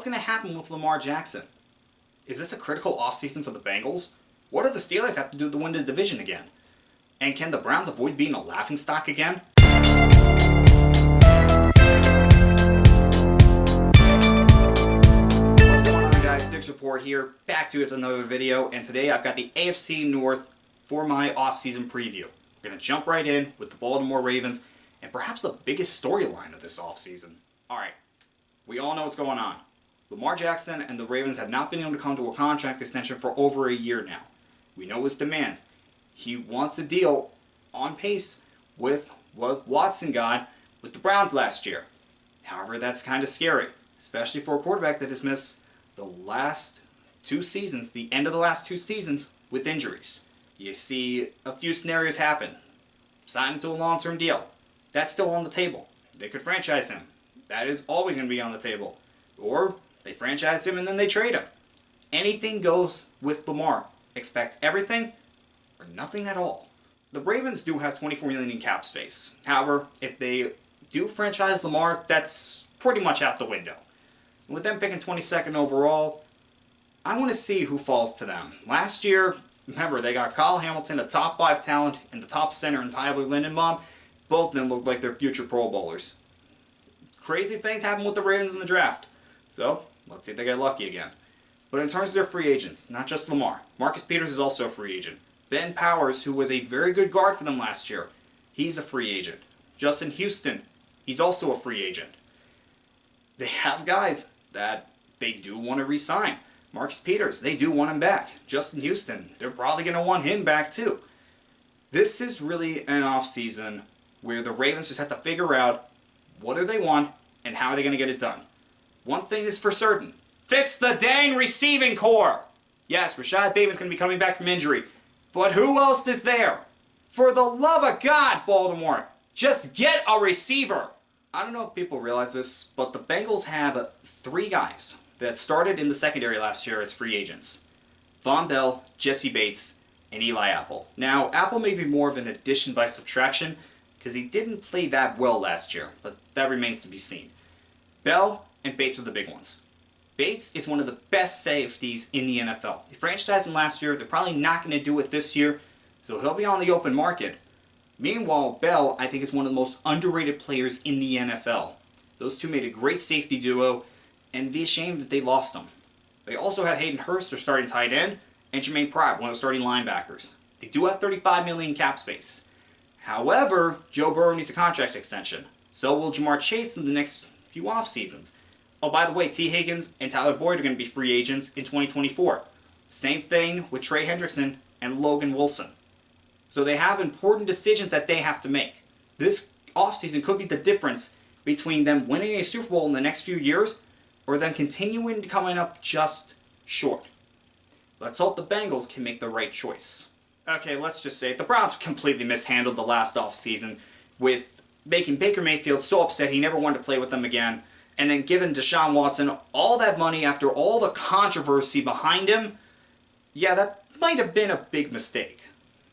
What's going to happen with Lamar Jackson? Is this a critical offseason for the Bengals? What do the Steelers have to do to win the division again? And can the Browns avoid being a laughingstock again? What's going on, guys? Six Report here, back to you with another video, and today I've got the AFC North for my offseason preview. We're going to jump right in with the Baltimore Ravens, and perhaps the biggest storyline of this offseason. Alright, we all know what's going on. Lamar Jackson and the Ravens have not been able to come to a contract extension for over a year now. We know his demands. He wants a deal on pace with what Watson got with the Browns last year. However, that's kind of scary, especially for a quarterback that has missed the last two seasons, the end of the last two seasons, with injuries. You see a few scenarios happen. Sign him to a long-term deal. That's still on the table. They could franchise him. That is always going to be on the table. Or they franchise him and then they trade him. Anything goes with Lamar. Expect everything or nothing at all. The Ravens do have $24 million in cap space. However, if they do franchise Lamar, that's pretty much out the window. With them picking 22nd overall, I want to see who falls to them. Last year, remember, they got Kyle Hamilton, a top 5 talent, and the top center in Tyler Lindenbaum. Both of them look like they're future Pro Bowlers. Crazy things happen with the Ravens in the draft. So, let's see if they get lucky again. But in terms of their free agents, not just Lamar, Marcus Peters is also a free agent. Ben Powers, who was a very good guard for them last year, he's a free agent. Justin Houston, he's also a free agent. They have guys that they do want to re-sign. Marcus Peters, they do want him back. Justin Houston, they're probably going to want him back too. This is really an offseason where the Ravens just have to figure out what do they want and how are they going to get it done. One thing is for certain. Fix the dang receiving core! Yes, Rashad Bateman's going to be coming back from injury. But who else is there? For the love of God, Baltimore, just get a receiver! I don't know if people realize this, but the Bengals have 3 guys that started in the secondary last year as free agents. Von Bell, Jesse Bates, and Eli Apple. Now, Apple may be more of an addition by subtraction, because he didn't play that well last year, but that remains to be seen. Bell and Bates were the big ones. Bates is one of the best safeties in the NFL. They franchised him last year. They're probably not going to do it this year, so he'll be on the open market. Meanwhile, Bell, I think, is one of the most underrated players in the NFL. Those two made a great safety duo, and it'd be a shame that they lost them. They also have Hayden Hurst, their starting tight end, and Jermaine Pratt, one of the starting linebackers. They do have $35 million cap space. However, Joe Burrow needs a contract extension. So will Jamar Chase in the next few off seasons. Oh, by the way, T. Higgins and Tyler Boyd are going to be free agents in 2024. Same thing with Trey Hendrickson and Logan Wilson. So they have important decisions that they have to make. This offseason could be the difference between them winning a Super Bowl in the next few years or them continuing to coming up just short. Let's hope the Bengals can make the right choice. Okay, let's just say it. The Browns completely mishandled the last offseason with making Baker Mayfield so upset he never wanted to play with them again, and then giving Deshaun Watson all that money after all the controversy behind him. Yeah, that might have been a big mistake.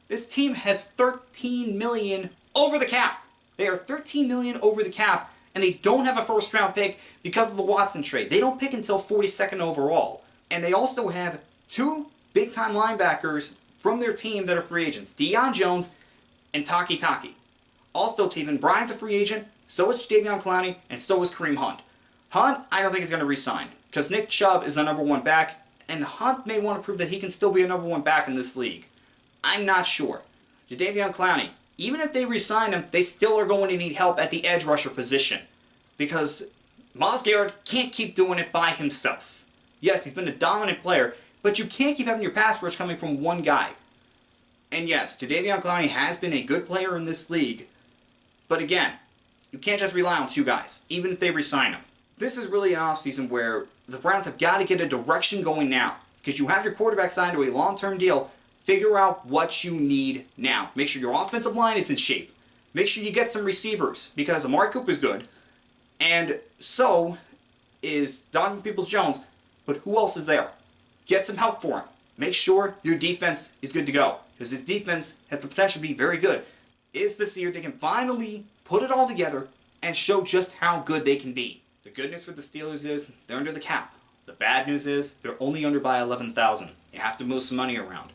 This team has $13 million over the cap. They are $13 million over the cap, and they don't have a first-round pick because of the Watson trade. They don't pick until 42nd overall. And they also have 2 big-time linebackers from their team that are free agents, Deion Jones and Taki Taki. Also, Taven Bryan's a free agent, so is Jadeveon Clowney, and so is Kareem Hunt. Hunt, I don't think he's going to re-sign, because Nick Chubb is the number 1 back, and Hunt may want to prove that he can still be a number 1 back in this league. I'm not sure. Jadeveon Clowney, even if they re-sign him, they still are going to need help at the edge rusher position, because Myles Garrett can't keep doing it by himself. Yes, he's been a dominant player, but you can't keep having your pass rush coming from one guy. And yes, Jadeveon Clowney has been a good player in this league, but again, you can't just rely on 2 guys, even if they re-sign him. This is really an offseason where the Browns have got to get a direction going now, because you have your quarterback signed to a long-term deal. Figure out what you need now. Make sure your offensive line is in shape. Make sure you get some receivers, because Amari Cooper's good, and so is Donovan Peoples-Jones, but who else is there? Get some help for him. Make sure your defense is good to go, because his defense has the potential to be very good. Is this the year they can finally put it all together and show just how good they can be? The good news for the Steelers is they're under the cap. The bad news is they're only under by 11,000. You have to move some money around.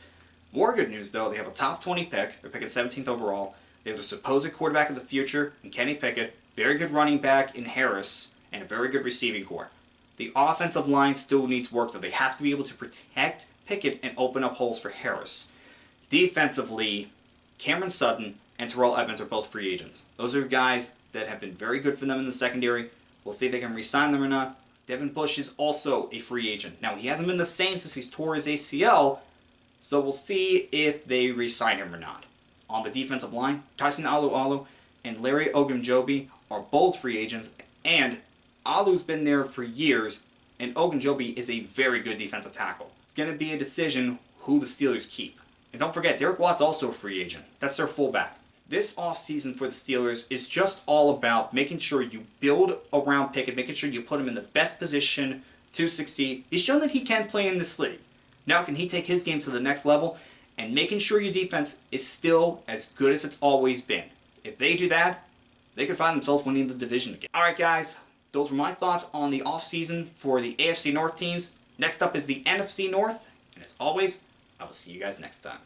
More good news though, they have a top 20 pick. They're picking 17th overall. They have the supposed quarterback of the future in Kenny Pickett, very good running back in Harris, and a very good receiving core. The offensive line still needs work though. They have to be able to protect Pickett and open up holes for Harris. Defensively, Cameron Sutton and Terrell Evans are both free agents. Those are guys that have been very good for them in the secondary. We'll see if they can re-sign them or not. Devin Bush is also a free agent. Now, he hasn't been the same since he's tore his ACL, so we'll see if they re-sign him or not. On the defensive line, Tyson Alu and Larry Ogunjobi are both free agents, and Alu's been there for years, and Ogunjobi is a very good defensive tackle. It's going to be a decision who the Steelers keep. And don't forget, Derek Watt's also a free agent. That's their fullback. This offseason for the Steelers is just all about making sure you build around Pickett, making sure you put him in the best position to succeed. He's shown that he can play in this league. Now can he take his game to the next level, and making sure your defense is still as good as it's always been. If they do that, they could find themselves winning the division again. Alright guys, those were my thoughts on the offseason for the AFC North teams. Next up is the NFC North, and as always, I will see you guys next time.